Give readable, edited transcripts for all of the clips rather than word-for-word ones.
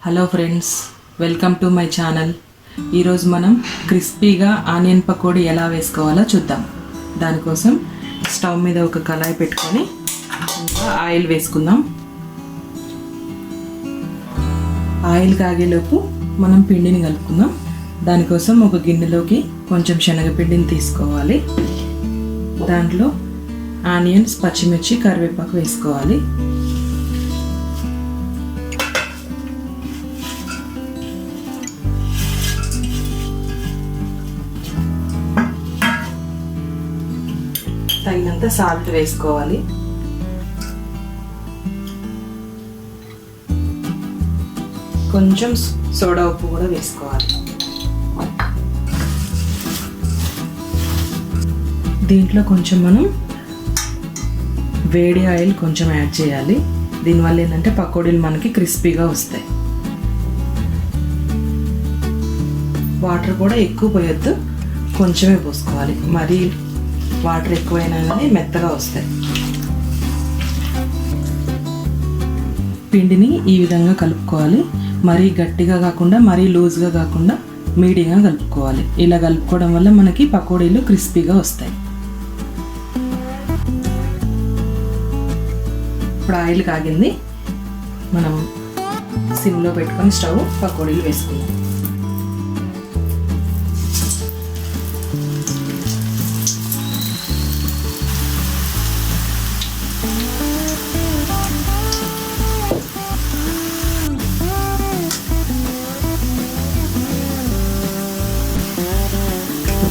Hello friends, welcome to my channel. ఈరోజు మనం క్రిస్పీగా ఆనియన్ పకోడీ ఎలా వేసుకోవాలో చూద్దాం. దానికోసం స్టవ్ మీద ఒక కళాయి పెట్టుకొని ఇంకా ఆయిల్ వేసుకుందాం. ఆయిల్ కాగేలోపు మనం పిండిని కలుపుకుందాం. దానికోసం ఒక గిన్నెలోకి కొంచెం శనగపిండిని తీసుకోవాలి. దాంట్లో ఆనియన్స్, పచ్చిమిర్చి, కరివేపాకు వేసుకోవాలి. తగినంత సాల్ట్ వేసుకోవాలి. కొంచెం సోడా ఉప్పు కూడా వేసుకోవాలి. దీంట్లో కొంచెం మనం వేడి ఆయిల్ కొంచెం యాడ్ చేయాలి. దీనివల్ల ఏంటంటే పకోడీలు మనకి క్రిస్పీగా వస్తాయి. వాటర్ కూడా ఎక్కువ పోయొద్దు, కొంచెమే పోసుకోవాలి. మరీ వాటర్ ఎక్కువైనా కానీ మెత్తగా వస్తాయి. పిండిని ఈ విధంగా కలుపుకోవాలి. మరీ గట్టిగా కాకుండా మరీ లూజ్గా కాకుండా మీడియంగా కలుపుకోవాలి. ఇలా కలుపుకోవడం వల్ల మనకి పకోడీలు క్రిస్పీగా వస్తాయి. ఇప్పుడు ఆయిల్ కాగింది. మనం సిమ్లో పెట్టుకొని స్టవ్ పకోడీలు వేసుకుందాం.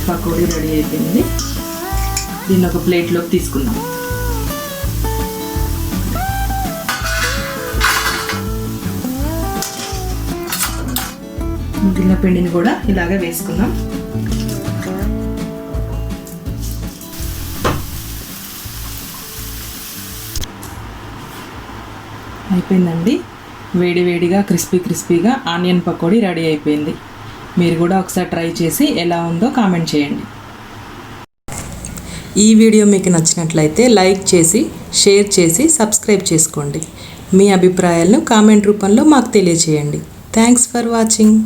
పకోడీ రెడీ అయిపోయింది. దీన్ని ఒక ప్లేట్లోకి తీసుకుందాం. మిగిలిన పిండిని కూడా ఇలాగే వేసుకుందాం. అయిపోయిందండి. వేడివేడిగా క్రిస్పీగా ఆనియన్ పకోడీ రెడీ అయిపోయింది. మీరు కూడా ఒకసారి ట్రై చేసి ఎలా ఉందో కామెంట్ చేయండి. ఈ వీడియో మీకు నచ్చినట్లయితే లైక్ చేసి, షేర్ చేసి, సబ్స్క్రైబ్ చేసుకోండి. మీ అభిప్రాయాలను కామెంట్ రూపంలో మాకు తెలియజేయండి. Thanks for watching.